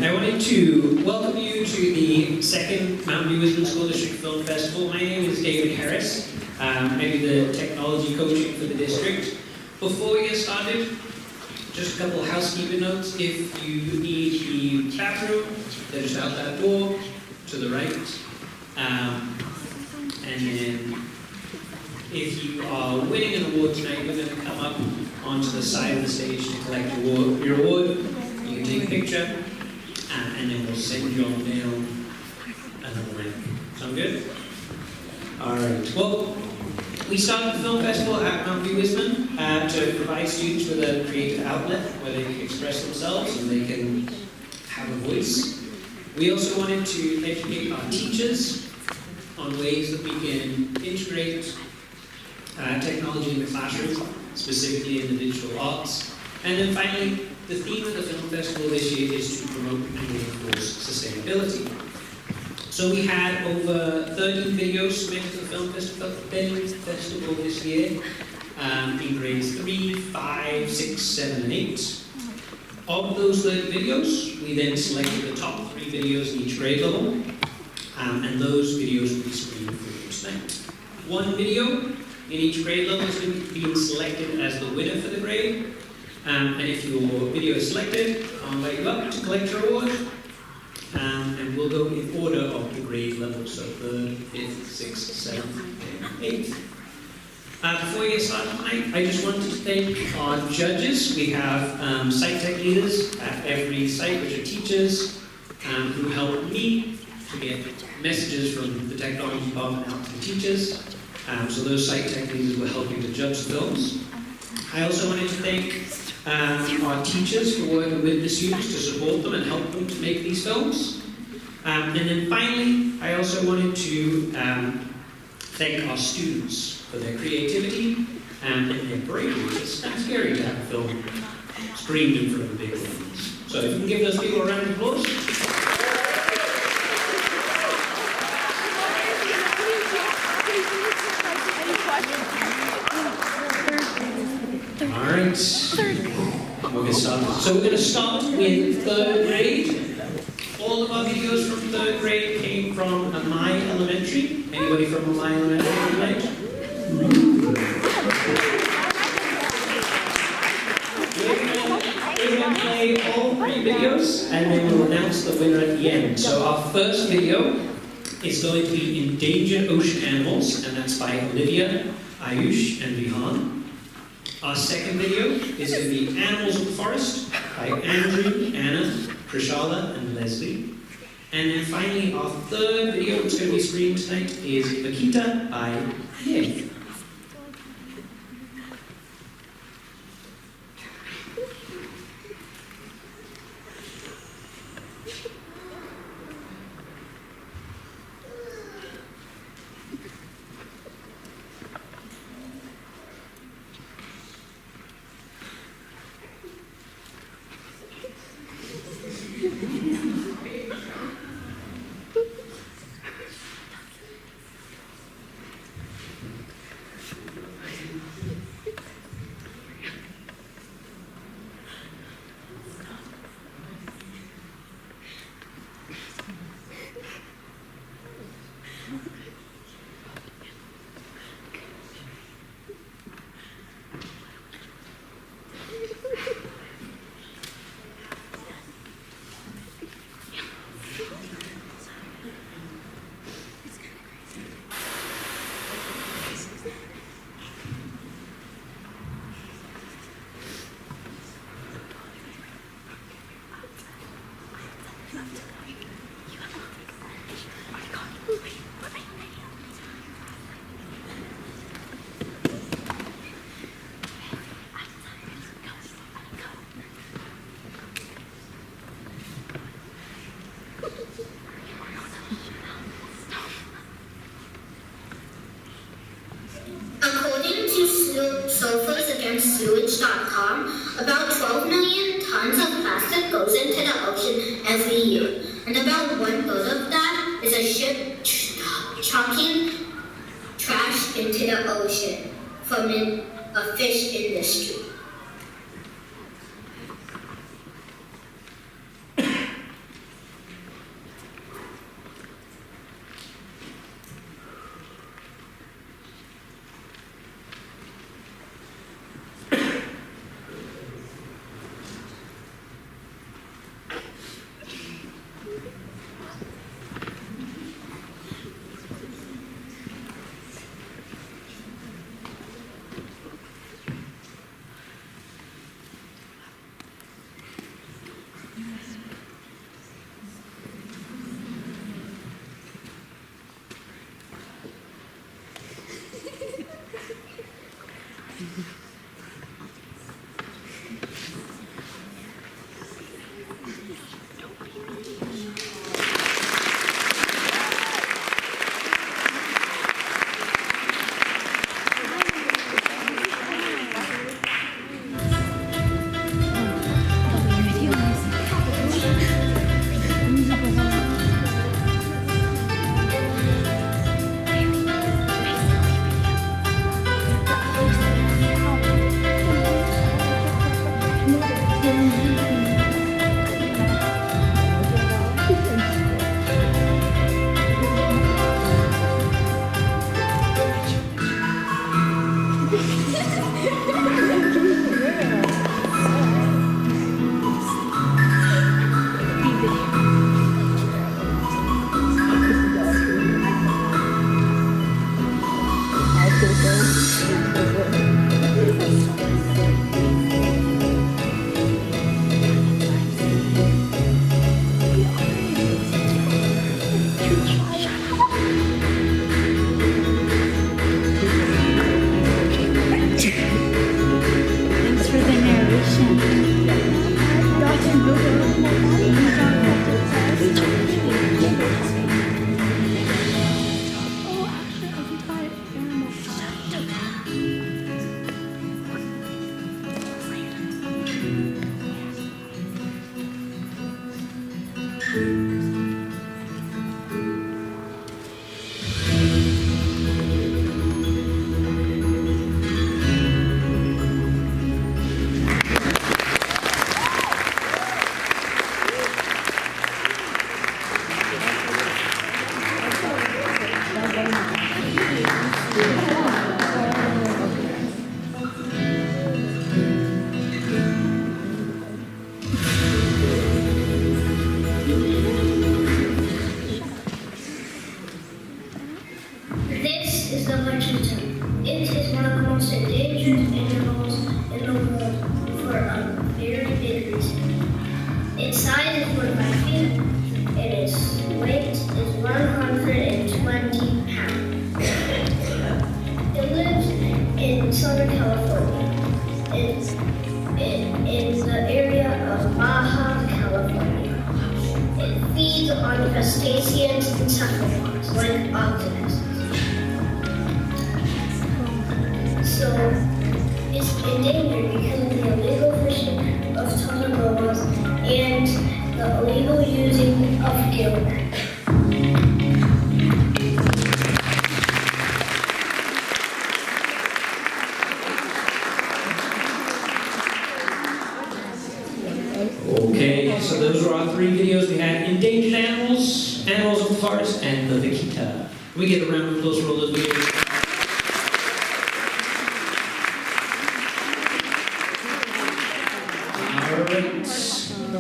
I wanted to welcome you to the second MVWSD School District Film Festival. My name is David Harris. I do the technology coaching for the district. Before we get started, just a couple of housekeeping notes. If you need the bathroom, they're just out that door to the right. And then if you are winning an award tonight, we're going to come up onto the side of the stage to collect your award. You can take a picture, and then we'll send you on down another link. Sound good? Alright. Well, we started the film festival at MVWSD to provide students with a creative outlet where they can express themselves and they can have a voice. We also wanted to educate our teachers on ways that we can integrate technology in the classroom, specifically in the digital arts. And then finally, the theme of the film festival this year is to promote and reinforce sustainability. So we had over 13 videos submitted to the film festival this year in grades 3, 5, 6, 7, and 8. Of those 30 videos, we then selected the top 3 videos in each grade level, and those videos will be screened for you tonight. One video in each grade level is being selected as the winner for the grade. And if your video is selected, I'll invite you up to collect your award. And we'll go in order of the grade level, so 3rd, 5th, 6th, 7th, and 8th. Before we get started tonight, I just wanted to thank our judges. We have site tech leaders at every site, which are teachers, who help me to get messages from the technology department out to the teachers. So those site tech leaders were helping to judge films. I also wanted to thank our teachers for working with the students to support them and help them to make these films. And then finally, I also wanted to thank our students for their creativity and their bravery. It's kind of scary to have a film screened in front of a big audience. So if you can give those people a round of applause. Alright, we'll get started. So we're going to start with 3rd grade. All of our videos from 3rd grade came from My Elementary. Anybody from My Elementary tonight? We're going to play all 3 videos and then we'll announce the winner at the end. So our first video is going to be Endangered Ocean Animals, and that's by Olivia, Ayush, and Vihan. Our second video is going to be Animals of the Forest by Andrew, Anna, Krishala, and Leslie. And then finally, our 3rd video that's going to be screened tonight is Vakita by Nick. Sewage.com, about 12 million tons of plastic goes into the ocean every year, and about 1/3 of that is a ship chucking trash into the ocean from a fish industry. Thanks for the narration. This is the mutton. It is one of the most endangered animals in the world for a very big reason. Its size is 45 feet and its weight is 120 pounds. It lives in Southern California. In the area of Baja California. It feeds on crustaceans and cephalopods like octopuses. So it's endangered because of the illegal fishing of tuna and the illegal using of gill nets. Okay, so those were our three videos. We had endangered animals, animals of the forest, and the vaquita. Can we get a round of applause for all those videos? Alright,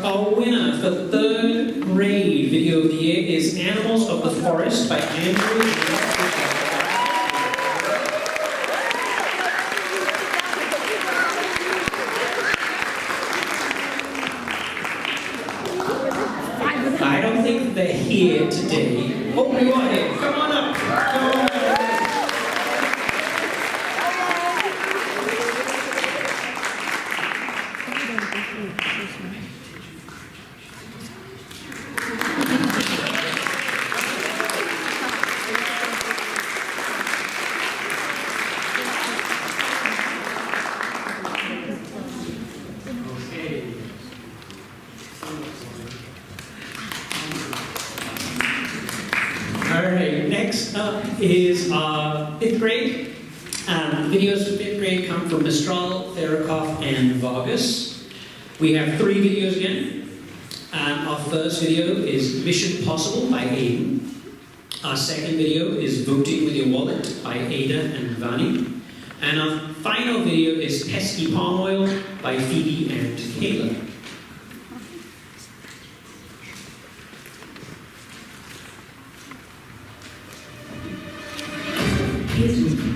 our winner for the third grade video of the year is Animals of the Forest by Andrew. I don't think they're here today. Oh, you are here. Come on up. Come on up. Alright, next up is fifth grade. Videos for fifth grade come from Mistral, Therakov, and Vargas. We have three videos again. Our first video is Mission Possible by Aiden. Our second video is Voting with Your Wallet by Ada and Vani. And our final video is Pesky Palm Oil by Phoebe and Kayla.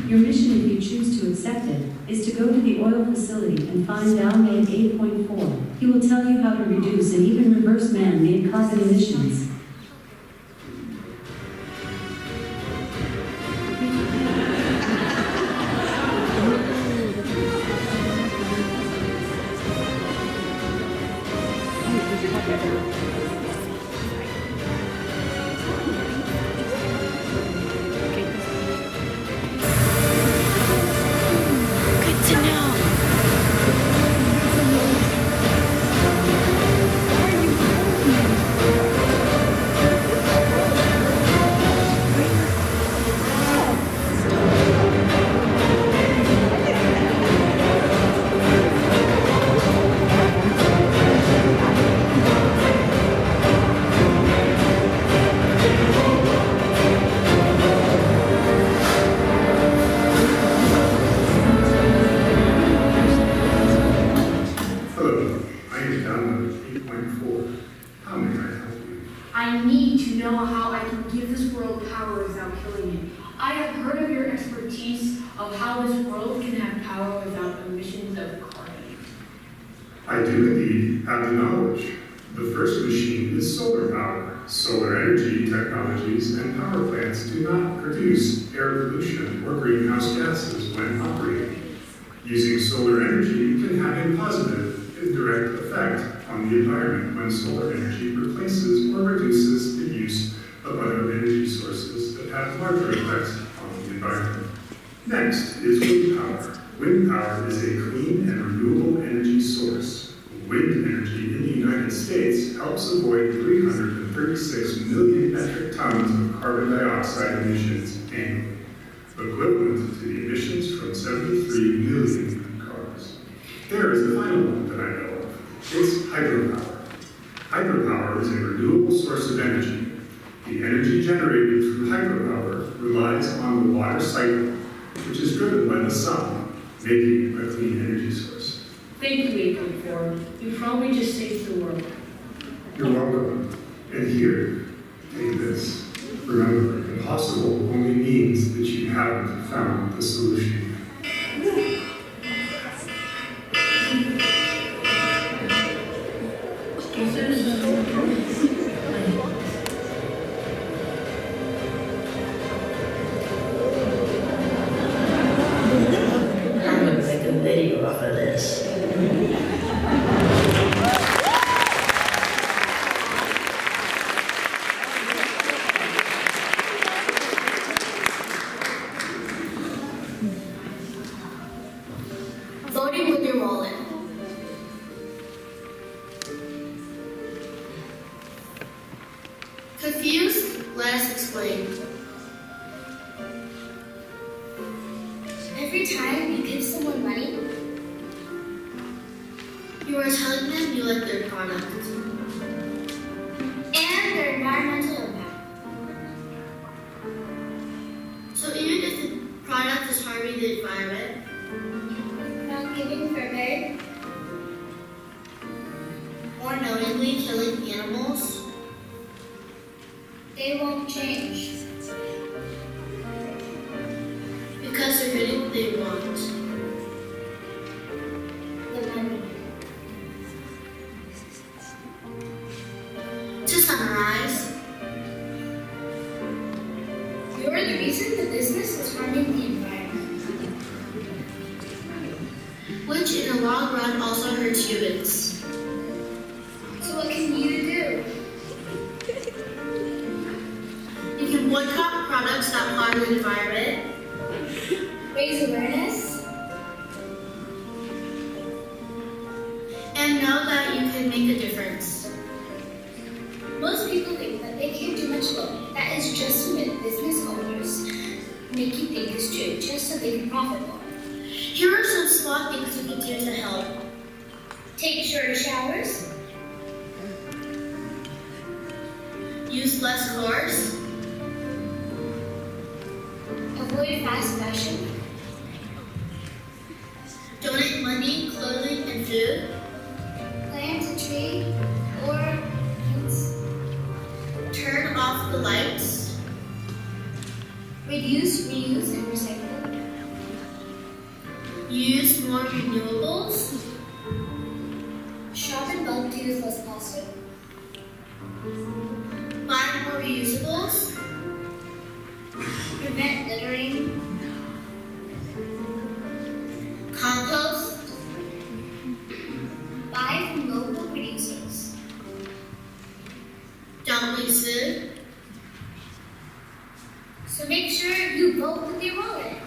Your mission, if you choose to accept it, is to go to the oil facility and find Valmade 8.4. He will tell you how to reduce and even reverse man-made carbon emissions. I am download 8.4. How may I help you? I need to know how I can give this world power without killing it. I have heard of your expertise of how this world can have power without emissions of carbon. I do indeed have the knowledge. The first machine is solar power. Solar energy technologies and power plants do not produce air pollution or greenhouse gases when operating. Using solar energy can have a positive indirect effect on the environment when solar energy replaces or reduces the use of other energy sources that have larger effects on the environment. Next is wind power. Wind power is a clean and renewable energy source. Wind energy in the United States helps avoid 336 million metric tons of carbon dioxide emissions annually, equivalent to the emissions from 73 million cars. There is the final one that I know of. It's hydropower. Hydropower is a renewable source of energy. The energy generated through hydropower relies on the water cycle, which is driven by the sun, making it a clean energy source. Thank you, 8.4. You probably just saved the world. You're welcome. And here, take this. Remember, impossible only means that you haven't found the solution. I'm gonna make a video off of this. Voting with your wallet. Confused? Let us explain. Every time you give someone money, you are telling them you like their product and their environmental impact. So even if the product is harming the environment, not giving forbid, or knowingly killing animals, they won't change. Because they're getting what they want. The money. To summarize, you're the reason the business is harming the environment, which in the long run also hurts humans. So what can you do? You can boycott products that harm the environment, raise awareness, and know that you can make a difference. Most people think that they can't do much good. That is just to make business owners make you think is true, just so they can profit more. Here are some small things you can do to help. Take shorter showers. Use less cars. Avoid fast fashion. Donate money, clothing, and food. Plant a tree or plants. Turn off the lights. Reduce, reuse, and recycle. Use more renewables. Shop in bulk to use less plastic. Buy more reusables. Prevent littering. Compost. Buy from local producers. Don't waste food. So make sure you vote with your wallet.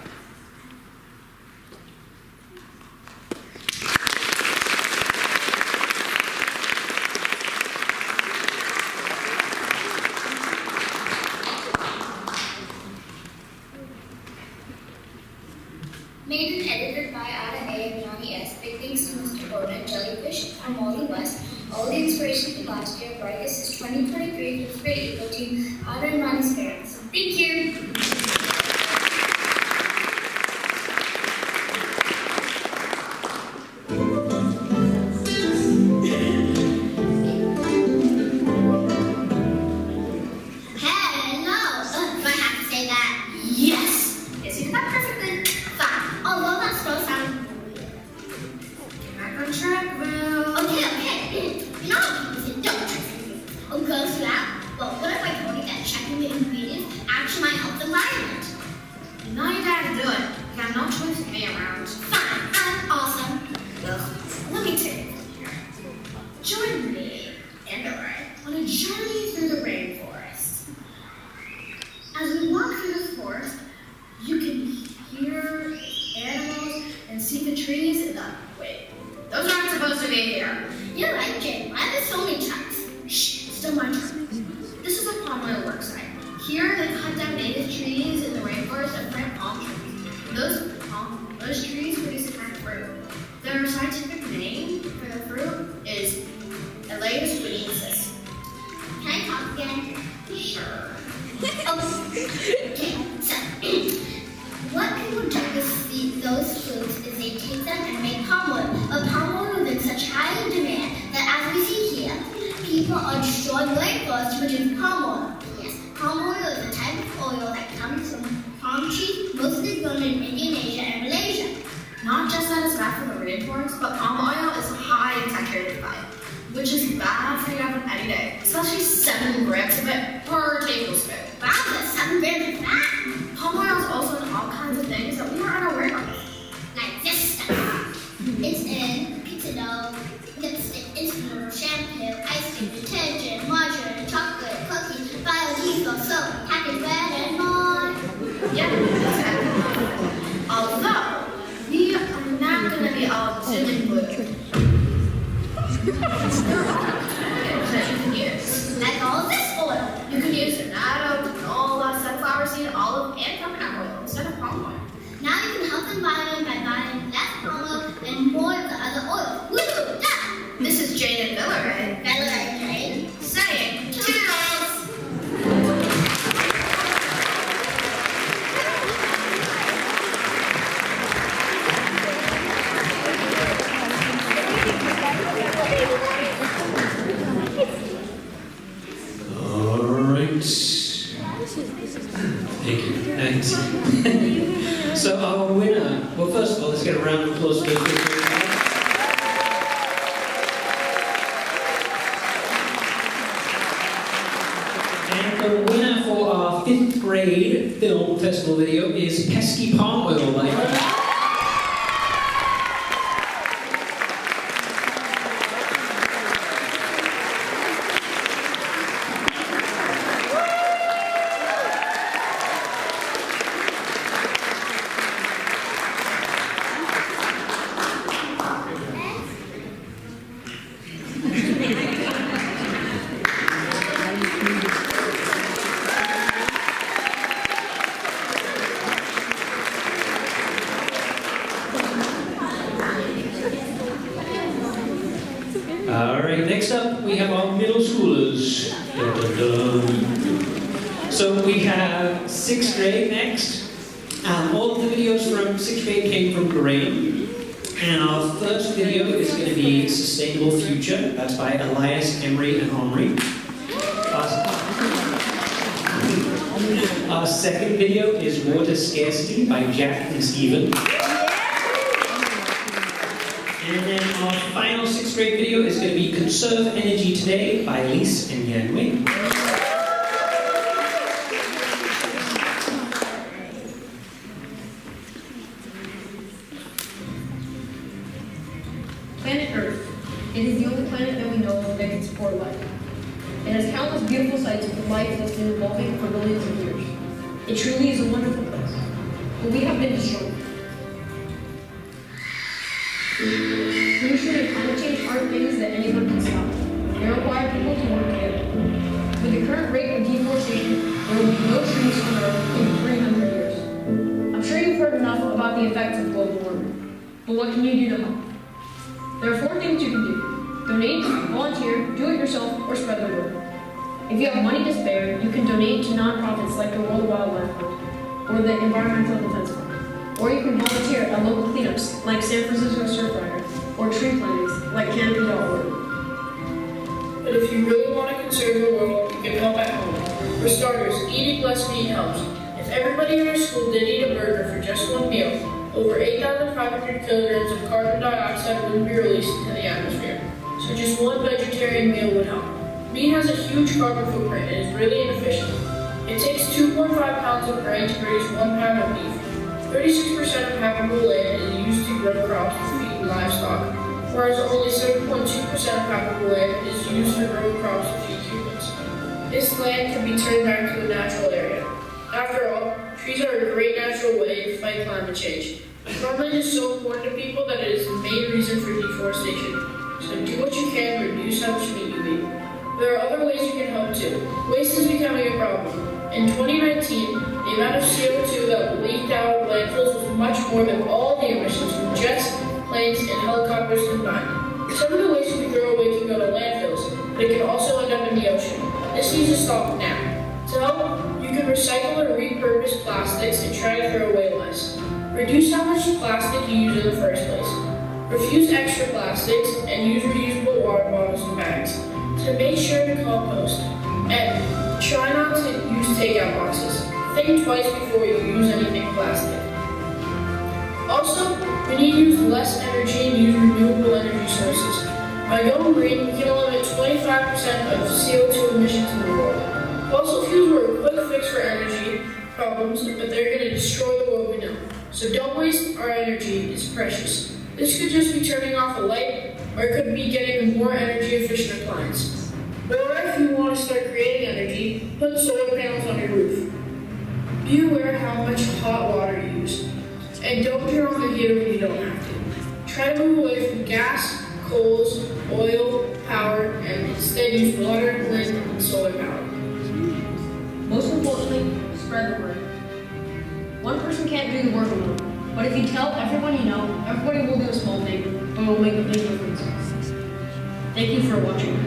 Made and edited by Ada A. and Johnny S. Big thanks to Mr. Gordon, Jellyfish, and Molly West. All the inspiration from last year, brightest is 2023 with great Eagle Team, Ada and Ronnie's parents. Thank you. You're right, Jane. Why are there so many trucks? Shh, still my turn. This is a palm oil work site. Here they cut down native trees in the rainforest and plant palm trees. Those trees produce a kind of fruit. Their scientific name for the fruit is Elaeus guineensis. Can I talk again? Sure. Okay, so what people do with those fruits is they take them and make palm oil. But palm oil is in such high demand that, as we see here, people are destroying rainforests to produce palm oil. Yes, palm oil is a type of oil that comes from palm trees mostly grown in Indonesia and Malaysia. Not just that it's bad for the rainforest, but palm oil is high in saturated fat, which is bad for you to have any day, especially 7 grams of it per tablespoon. Wow, that's 7 grams of fat. Palm oil is also in all kinds of things that we are unaware of. Like this stuff. It's in pizza dough, lipstick, instant shampoo, ice cream, detergent, margarine, chocolate, cookies, biodiesel, soap, packaged bread, and more. Yeah, exactly. Although, we are not going to be all doom and gloom. That you can use. Like all this oil. You can use annatto, canola, sunflower seed, olive, and coconut oil instead of palm oil. Now you can help the environment by buying less palm oil and more of the other oil. Woo! Done! This is Jane and Miller, right? Better like Jane. Saying, Cheers! Alright. Thank you. Thanks. So our winner, well first of all, let's get a round of applause for those people. And the winner for our 5th grade film festival video is Pesky Palm Oil by Alright, next up we have our middle schoolers. Dun, dun, dun. So we have 6th grade next. All of the videos from 6th grade came from Graham. And our first video is going to be Sustainable Future. That's by Elias, Emery, and Omri. Our second video is Water Scarcity by Jack and Steven. And then our final 6th grade video is going to be Conserve Energy Today by Lise and Yanwei. Planet Earth. It is the only planet that we know of that can support life. It has countless beautiful sites of life that's been evolving for billions of years. It truly is a wonderful place. But we have been destroyed. Pollution and climate change aren't things that anyone can stop. They require people to work together. With the current rate of deforestation, there will be no trees on Earth in 300 years. I'm sure you've heard enough about the effects of global warming. But what can you do to help? There are 4 things you can do. Donate, volunteer, do it yourself, or spread the word. If you have money to spare, you can donate to nonprofits like the World Wildlife Fund or the Environmental Defense Fund. Or you can volunteer at local cleanups like San Francisco Surfrider or tree plantings like Canopy.org. But if you really want to conserve the world, you can help at home. For starters, eating less meat helps. If everybody in our school did eat a burger for just one meal, over 8,500 kilograms of carbon dioxide would be released into the atmosphere. So just one vegetarian meal would help. Meat has a huge carbon footprint and is really inefficient. It takes 2.5 pounds of grain to produce 1 pound of beef. 36% of habitable land is used to grow crops to feed livestock, whereas only 7.2% of habitable land is used to grow crops to feed humans. This land can be turned back to a natural area. After all, trees are a great natural way to fight climate change. Farmland is so important to people that it is the main reason for deforestation. so do what you can to reduce how much meat you eat. There are other ways you can help too. Waste is becoming a problem. In 2019, the amount of CO2 that leaked out of landfills was much more than all the emissions from jets, planes, and helicopters combined. Some of the waste we throw away can go to landfills, but it can also end up in the ocean. This needs to stop now. To help, you can recycle or repurpose plastics and try to throw away less. Reduce how much plastic you use in the first place. Refuse extra plastics and use reusable water bottles and bags. To make sure to compost. And try not to use takeout boxes. Think twice before you use anything plastic. Also, we need to use less energy and use renewable energy sources. By going green, we can eliminate 25% of CO2 emissions in the world. Fossil fuels were a quick fix for energy problems, but they're going to destroy the world we know. So don't waste our energy, it's precious. This could just be turning off a light, or it could be getting a more energy efficient appliance. Or if you want to start creating energy, put solar panels on your roof. Be aware how much hot water you use. And don't turn on the heater when you don't have to. Try to move away from gas, coals, oil, power, and instead use water, wind, and solar power. Most importantly, spread the word. One person can't do the work alone, but if you tell everyone you know, everybody will do a small thing, but it will make a big difference. Thank you for watching.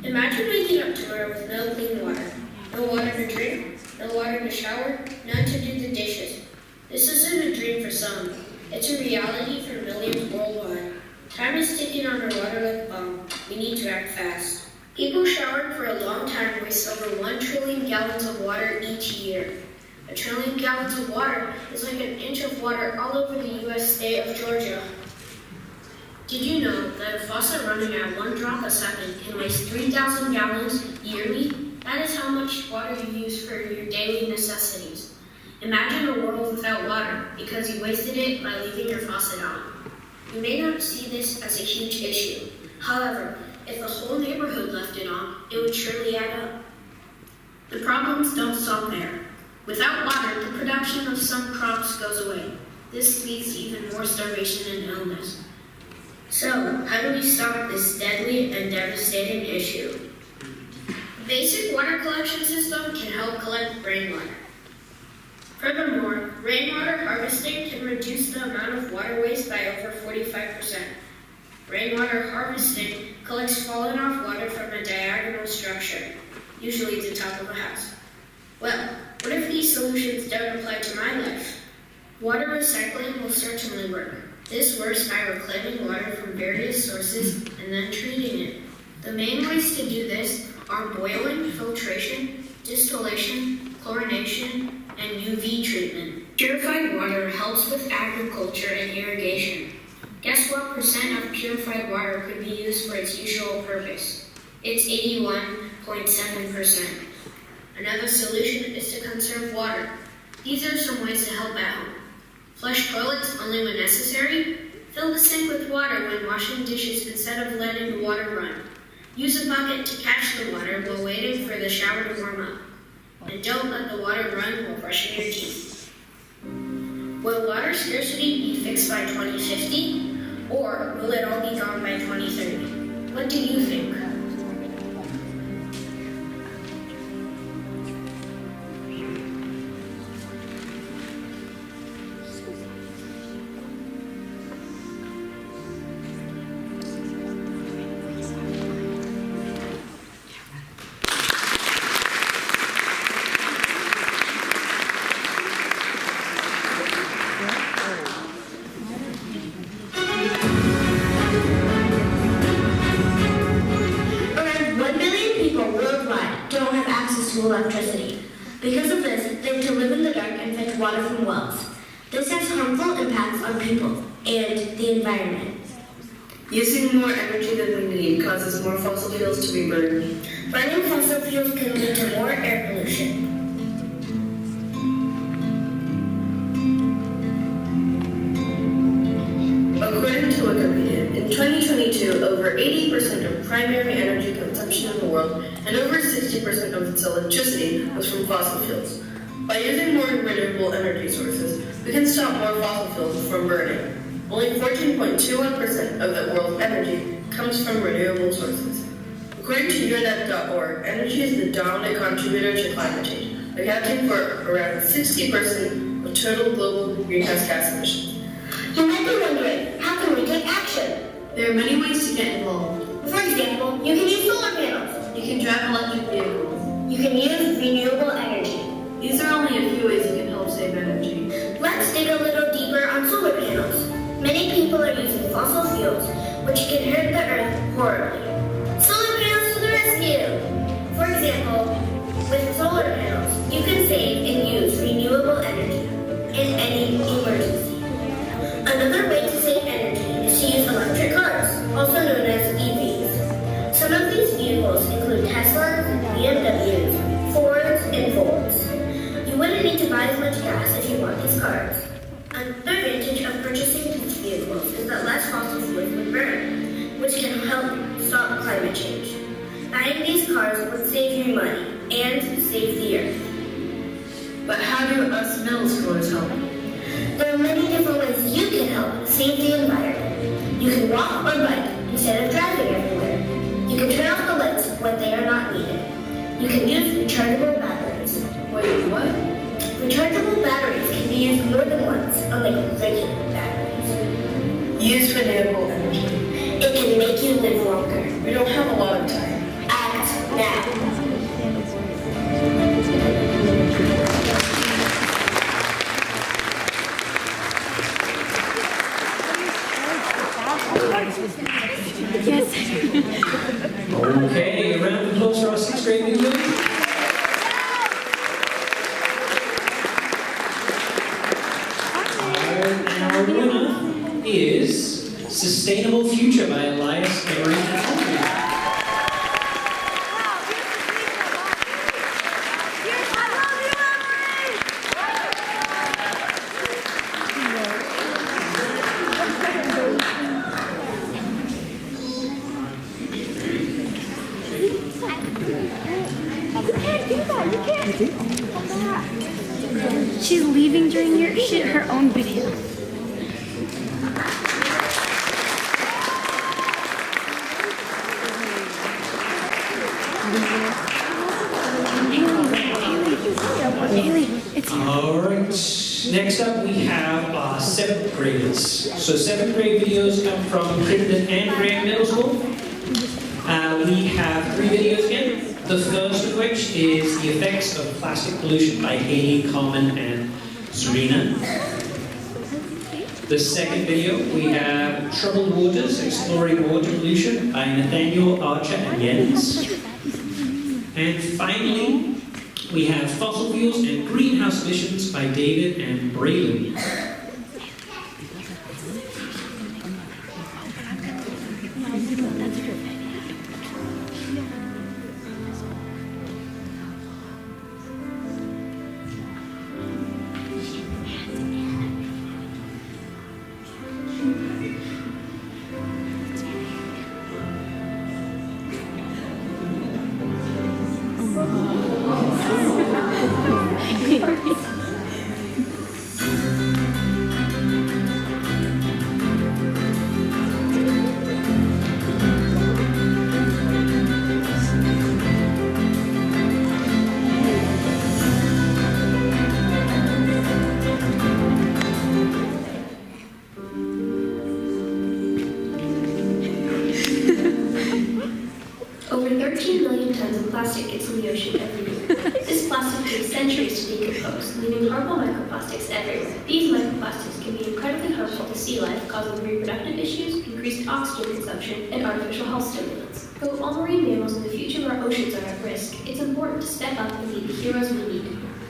Imagine waking up tomorrow with no clean water. No water to drink, no water to shower, none to do the dishes. This isn't a dream for some. It's a reality for millions worldwide. Time is ticking on our water like a bomb. We need to act fast. People showering for a long time waste over 1 trillion gallons of water each year. 1 trillion gallons of water is like an inch of water all over the U.S. state of Georgia. Did you know that a faucet running at 1 drop a second can waste 3,000 gallons yearly? That is how much water you use for your daily necessities. Imagine a world without water because you wasted it by leaving your faucet on. You may not see this as a huge issue. However, if the whole neighborhood left it on, it would surely add up. The problems don't stop there. Without water, the production of some crops goes away. This leads to even more starvation and illness. So, how do we stop this deadly and devastating issue? A basic water collection system can help collect rainwater. Furthermore, rainwater harvesting can reduce the amount of water waste by over 45%. Rainwater harvesting collects fallen off water from a diagonal structure, usually the top of a house. Well, what if these solutions don't apply to my life? Water recycling will certainly work. This works by reclaiming water from various sources and then treating it. The main ways to do this are boiling, filtration, distillation, chlorination, and UV treatment. Purified water helps with agriculture and irrigation. Guess what percent of purified water could be used for its usual purpose? It's 81.7%. Another solution is to conserve water. These are some ways to help at home. Flush toilets only when necessary. Fill the sink with water when washing dishes instead of letting the water run. Use a bucket to catch the water while waiting for the shower to warm up. And don't let the water run while brushing your teeth. Will water scarcity be fixed by 2050? Or will it all be gone by 2030? What do you think? to electricity. Because of this, they have to live in the dark and fetch water from wells. This has harmful impacts on people and the environment. Using more energy than we need causes more fossil fuels to be burned. Burning fossil fuels can lead to more air pollution. According to Wikipedia, in 2022, over 80% of primary energy consumption in the world and over 60% of its electricity was from fossil fuels. By using more renewable energy sources, we can stop more fossil fuels from burning. Only 14.21% of the world's energy comes from renewable sources. According to UNEP.org, energy is the dominant contributor to climate change, accounting for around 60% of total global greenhouse gas emissions. You might be wondering, how can we take action? There are many ways to get involved. For example, you can use solar panels. You can drive electric vehicles. You can use renewable energy. These are only a few ways you can help save energy. Let's dig a little deeper on solar panels. Many people are using fossil fuels, which can hurt the earth horribly. Solar panels to the rescue! For example, with solar panels, you can save and use renewable energy in any emergency. Another way to save energy is to use electric cars, also known as EVs. Some of these vehicles include Teslas, BMWs, Fords, and Volts. You wouldn't need to buy as much gas if you want these cars. Another advantage of purchasing these vehicles is that less fossil fuels would burn, which can help stop climate change. Buying these cars would save you money and save the earth. But how do us middle schoolers help? There are many different ways you can help save the environment. You can walk or bike instead of driving everywhere. You can turn off the lights when they are not needed. You can use rechargeable batteries. Wait, what? Rechargeable batteries can be used more than once, unlike regular batteries. Use renewable energy. It can make you live longer. We don't have a lot of time. Act now. Okay, a round of applause for our 6th grade video. Our winner is Sustainable Future by Elias Emery and Aldridge. She's leaving during her own video. Haley, it's here. All right, next up we have our 7th graders. So 7th grade videos come from Crittenden and Graham Middle School. We have 3 videos again. The first of which is The Effects of Plastic Pollution by Haley, Carmen, and Serena. The second video, we have Troubled Waters, Exploring Water Pollution by Nathaniel, Archer, and Jens. And finally, we have Fossil Fuels and Greenhouse Emissions by David and Braylon. Over 13 million tons of plastic gets in the ocean every year. This plastic takes centuries to decompose, leaving harmful microplastics everywhere. These microplastics can be incredibly harmful to sea life, causing reproductive issues, increased oxygen consumption, and artificial health stimulants. Though all marine mammals and the future of our oceans are at risk, it's important to step up and be the heroes we need.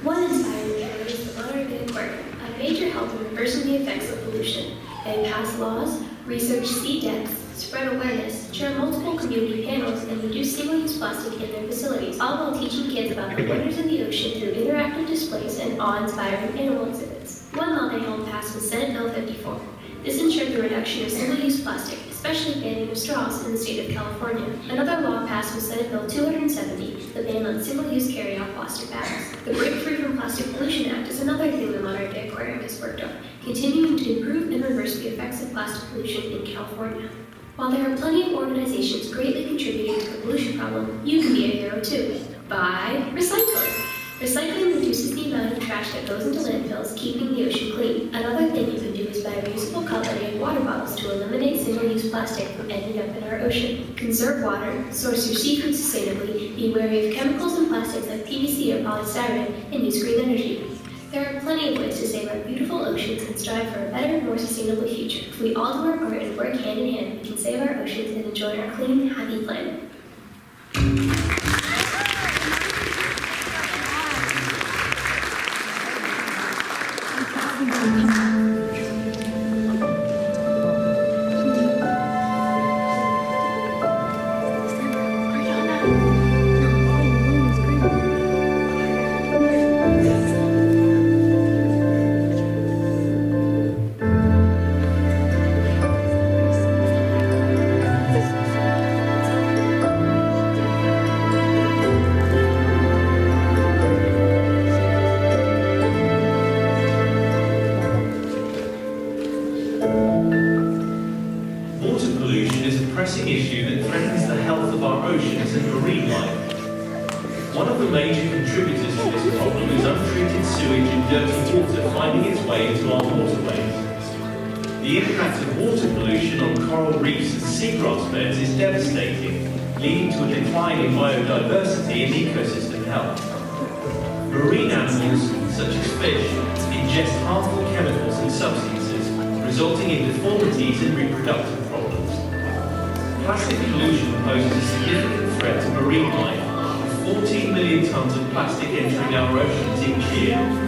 One inspiring hero is the Monterey Bay Aquarium, a major help in reversing the effects of pollution. They pass laws, research sea depths, spread awareness, chair multiple community panels, and reduce single-use plastic in their facilities, all while teaching kids about the wonders of the ocean through interactive displays and awe-inspiring animal exhibits. One law they helped pass was Senate Bill 54. This ensured the reduction of single-use plastic, especially banning of straws in the state of California. Another law passed was Senate Bill 270, the ban on single-use carry-out plastic bags. The Break Free from Plastic Pollution Act is another thing the Monterey Bay Aquarium has worked on, continuing to improve and reverse the effects of plastic pollution in California. While there are plenty of organizations greatly contributing to the pollution problem, you can be a hero too, by recycling. Recycling reduces the amount of trash that goes into landfills, keeping the ocean clean. Another thing you can do is buy reusable cutlery and water bottles to eliminate single-use plastic from ending up in our ocean. Conserve water, source your seafood sustainably, be wary of chemicals and plastics like PVC or polystyrene, and use green energy. There are plenty of ways to save our beautiful oceans and strive for a better, more sustainable future. If we all do our part and work hand in hand, we can save our oceans and enjoy our clean, happy planet. The impact of water pollution on coral reefs and seagrass beds is devastating, leading to a decline in biodiversity and ecosystem health. Marine animals, such as fish, ingest harmful chemicals and substances, resulting in deformities and reproductive problems. Plastic pollution poses a significant threat to marine life, with 14 million tons of plastic entering our oceans each year.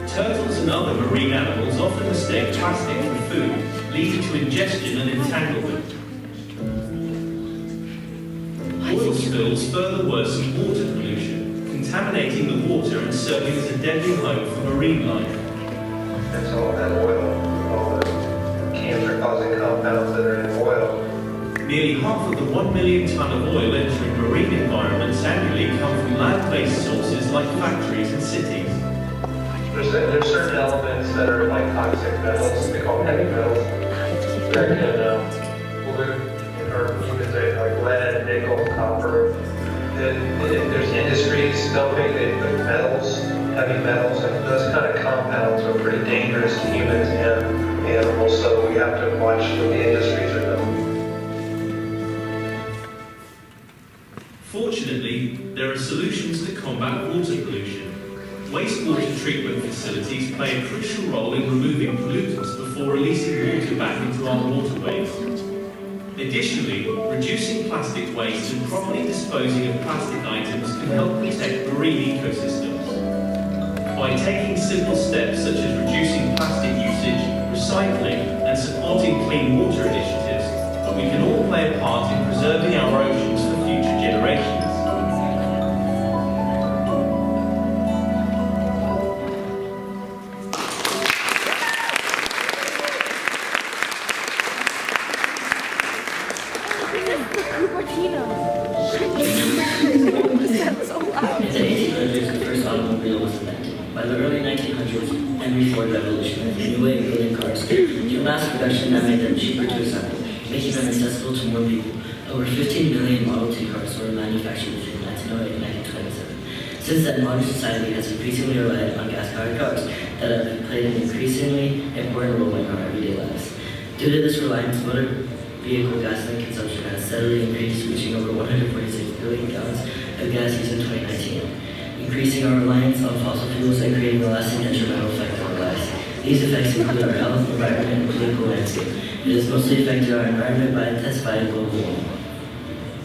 Turtles and other marine animals often mistake plastic for food, leading to ingestion and entanglement. Oil spills further worsen water pollution, contaminating the water and serving as a deadly home for marine life. That's all that oil, all the cancer-causing compounds that are in oil. Nearly half of the 1 million ton of oil entering marine environments annually come from land-based sources like factories and cities. There's certain elements that are like toxic metals, we call them heavy metals, that can pollute our humans, like lead, nickel, copper. And there's industries dumping the metals, heavy metals, and those kind of compounds are pretty dangerous to humans and animals, so we have to watch what the industries are doing. Fortunately, there are solutions to combat water pollution. Wastewater treatment facilities play a crucial role in removing pollutants before releasing water back into our waterways. Additionally, reducing plastic waste and properly disposing of plastic items can help protect marine ecosystems. By taking simple steps such as reducing plastic usage, recycling, and supporting clean water initiatives, we can all play a part in preserving our oceans for future generations. That made them cheaper to assemble, making them accessible to more people. Over 15 million Model T cars were manufactured between 1908 and 1927. Since then, modern society has increasingly relied on gas-powered cars that have played an increasingly important role in our everyday lives. Due to this reliance, motor vehicle gasoline consumption has steadily increased, reaching over 146 billion gallons of gas used in 2019, increasing our reliance on fossil fuels and creating a lasting detrimental effect on our lives. These effects include our health, environment, and political landscape. It has mostly affected our environment by intensifying global warming.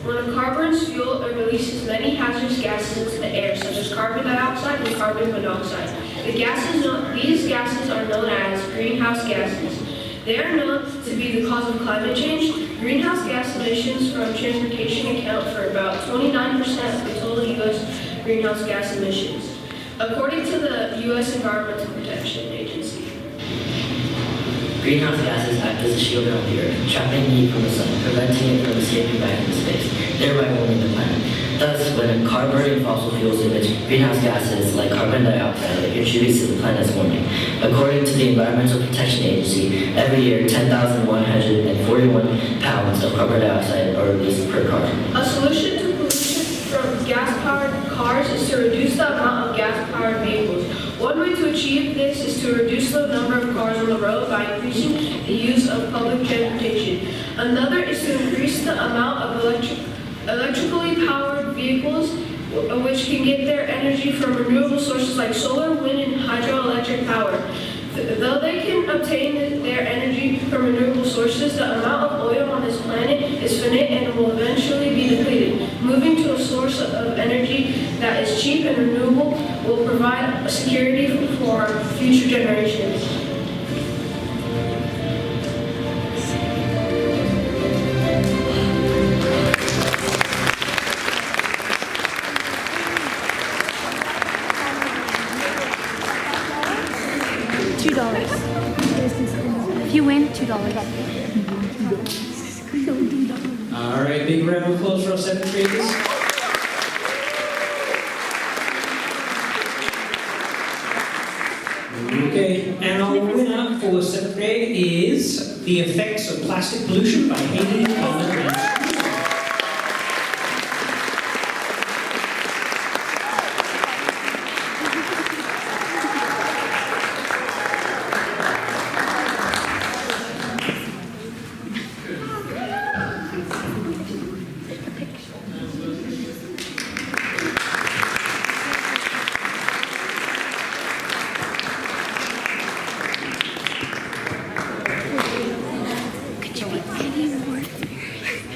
When a car burns fuel, it releases many hazardous gases into the air, such as carbon dioxide and carbon monoxide. These gases are known as greenhouse gases. They are known to be the cause of climate change. Greenhouse gas emissions from transportation account for about 29% of the total U.S. greenhouse gas emissions, according to the U.S. Environmental Protection Agency. Greenhouse gases act as a shield around the Earth, trapping heat from the sun, preventing it from escaping back into space, thereby warming the planet. Thus, when a car burning fossil fuels emits greenhouse gases like carbon dioxide, it contributes to the planet's warming. According to the Environmental Protection Agency, every year 10,141 pounds of carbon dioxide are released per car. A solution to pollution from gas-powered cars is to reduce the amount of gas-powered vehicles. One way to achieve this is to reduce the number of cars on the road by increasing the use of public transportation. Another is to increase the amount of electrically powered vehicles, which can get their energy from renewable sources like solar, wind, and hydroelectric power. Though they can obtain their energy from renewable sources, the amount of oil on this planet is finite and will eventually be depleted. Moving to a source of energy that is cheap and renewable will provide a security for future generations. $2. If you win, $2. All right, big round of applause for our 7th graders. Okay, and our winner for 7th grade is The Effects of Plastic Pollution by Haley Coleman and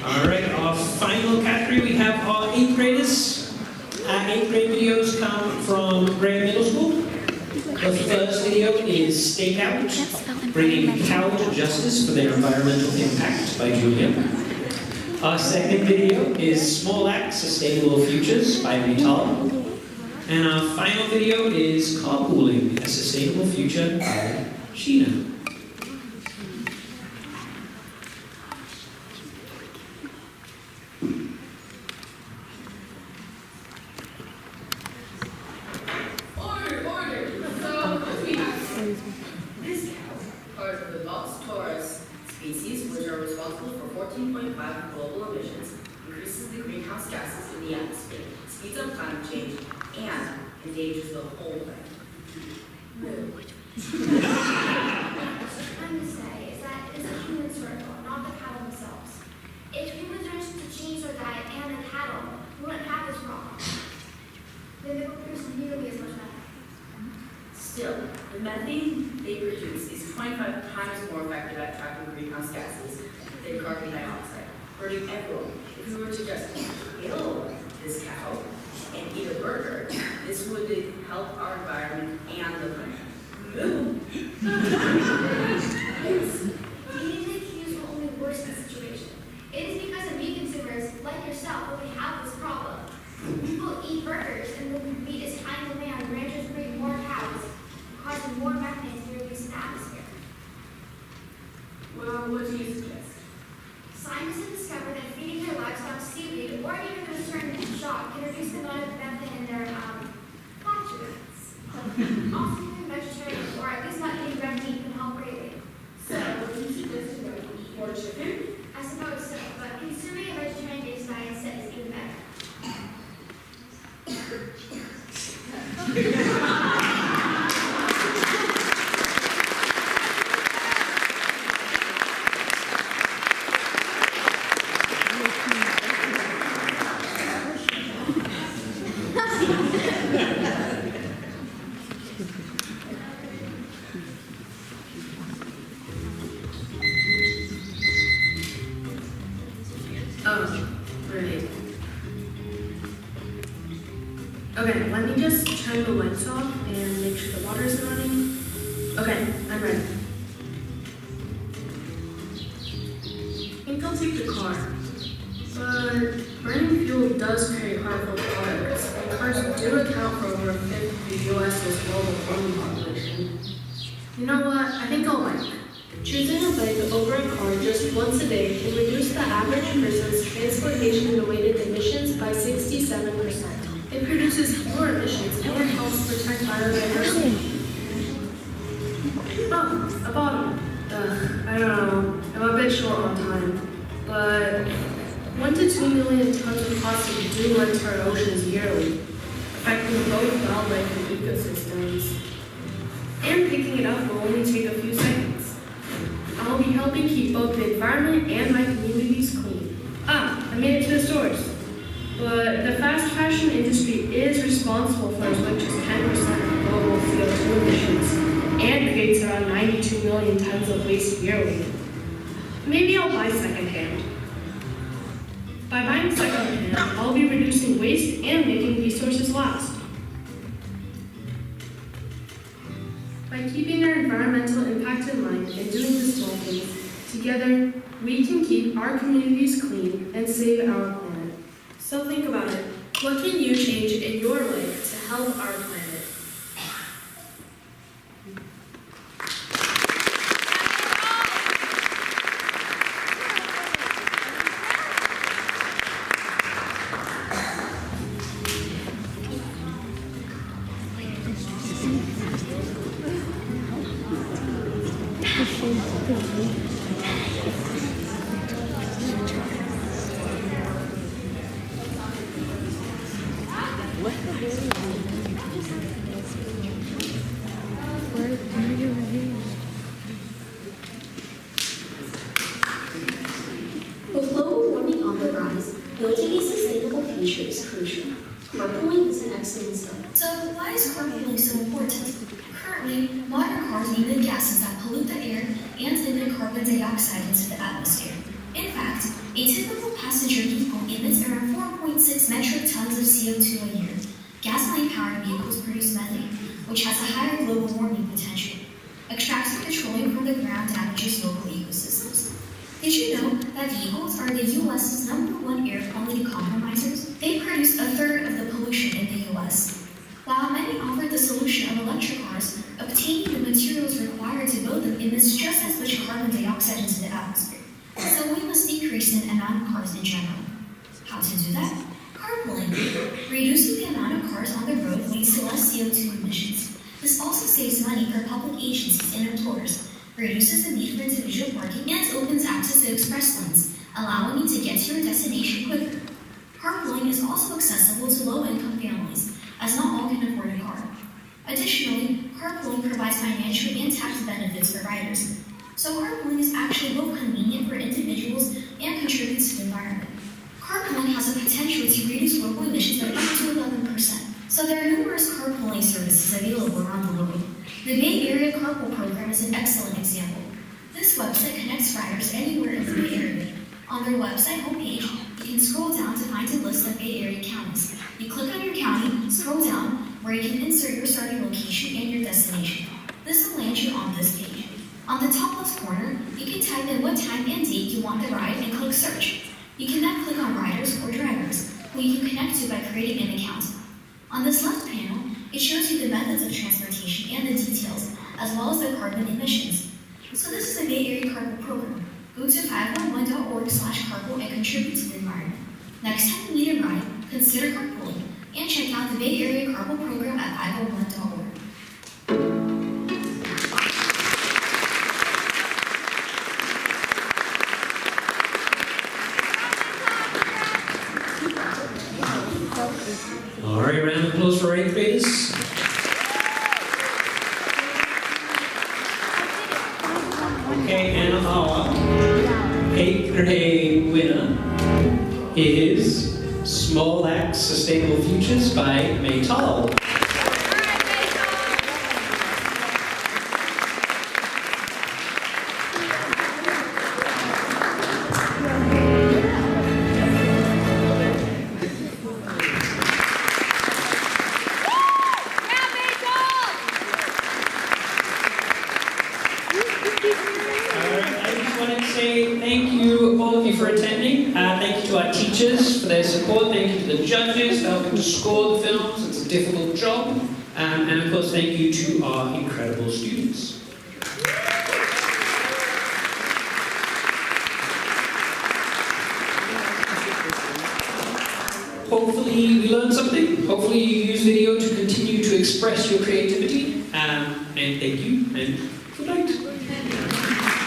all right, our final category, we have our 8th graders. Our 8th grade videos come from Graham Middle School. The first video is Stakeout, Bringing Power to Justice for Their Environmental Impact by Julia. Our second video is Small Acts, Sustainable Futures by Vital. And our final video is Carpooling, A Sustainable Future by Sheena. Species, which are responsible for 14.5 of global emissions, increases the greenhouse gases in the atmosphere, speeds up climate change, and endangers the whole planet. What I'm trying to say is that it is a human circle, not the cattle themselves. If humans were to change their diet and the cattle, we wouldn't have this problem. Then they would produce nearly as much methane. Still, the methane they produce is 25 times more effective at trapping greenhouse gases than carbon dioxide, hurting everyone. If we were to just kill this cow and eat a burger, this would help our environment and the planet. Eating the cues will only worsen the situation. It is because of meat consumers like yourself that we have this problem. People eat burgers and the meat is tying the land, ranchers breed more cows, causing more methane to be released in the atmosphere. Well, what do you suggest? Scientists have discovered that feeding their livestock seaweed or even a certain shock can reduce the amount of methane in their flatulence. Also, eating vegetarian or at least not eating red meat can help greatly. So, what do you suggest to eat more chicken? I suppose so, but consuming a vegetarian-based diet instead is even better. Okay, let me just turn the lights off and make sure the water's running. Okay, I'm ready. I think I'll take the car. But burning fuel does create harmful products, and cars do account for over a fifth of the U.S.'s global human population. You know what? I think I'll bike. Choosing a bike over a car just once a day can reduce the average person's transportation-related emissions by 67%. It produces fewer emissions and helps protect biodiversity. Oh, a bottle. I don't know. I'm a bit short on time. But 1 to 2 million tons of plastic do enter our oceans yearly, affecting both wildlife and ecosystems. And picking it up will only take a few seconds. I'll be helping keep both the environment and my communities clean. I made it to the stores. But the fast fashion industry is responsible for as much as 10% of global CO2 emissions and creates around 92 million tons of waste yearly. Maybe I'll buy secondhand. By buying secondhand, I'll be reducing waste and making resources last. By keeping our environmental impact in mind and doing the small things, together we can keep our communities clean and save our planet. So think about it. What can you change in your life to help our planet? With global warming on the rise, building a sustainable future is crucial. Carpooling is an excellent start. So why is carpooling so important? Currently, modern cars emit gases that pollute the air and emit carbon dioxide into the atmosphere. In fact, a typical passenger vehicle emits around 4.6 metric tons of CO2 a year. Gasoline-powered vehicles produce methane, which has a higher global warming potential. Extracting petroleum from the ground damages local ecosystems. Did you know that vehicles are the U.S.'s #1 air quality compromisers? They produce a third of the pollution in the U.S. While many offer the solution of electric cars, obtaining the materials required to build them emits just as much carbon dioxide into the atmosphere. So we must decrease the amount of cars in general. How to do that? Carpooling. Reducing the amount of cars on the road leads to less CO2 emissions. This also saves money for public agencies and employers, reduces the need for individual parking, and opens access to express lanes, allowing you to get to your destination quicker. Carpooling is also accessible to low-income families, as not all can afford a car. Additionally, carpooling provides financial and tax benefits for riders. So carpooling is actually both convenient for individuals and contributes to the environment. Carpooling has the potential to reduce global emissions by up to 11%. So there are numerous carpooling services available around the world. The Bay Area Carpool Program is an excellent example. This website connects riders anywhere in the Bay Area. On their website homepage, you can scroll down to find a list of Bay Area counties. You click on your county, scroll down, where you can insert your starting location and your destination. This will land you on this page. On the top left corner, you can type in what time and date you want the ride and click search. You can then click on riders or drivers, who you can connect to by creating an account. On this left panel, it shows you the methods of transportation and the details, as well as the carbon emissions. So this is the Bay Area Carpool Program. Go to 511.org/carpool and contribute to the environment. Next time you need a ride, consider carpooling, and check out the Bay Area Carpool Program at 501.org. All right, round of applause for 8th graders. Okay, and our 8th grade winner is Small Acts Sustainable Futures by Maytal. to the judges for helping to score the films. It's a difficult job. And of course, thank you to our incredible students. Hopefully you learned something. Hopefully you use video to continue to express your creativity. And thank you, and good night.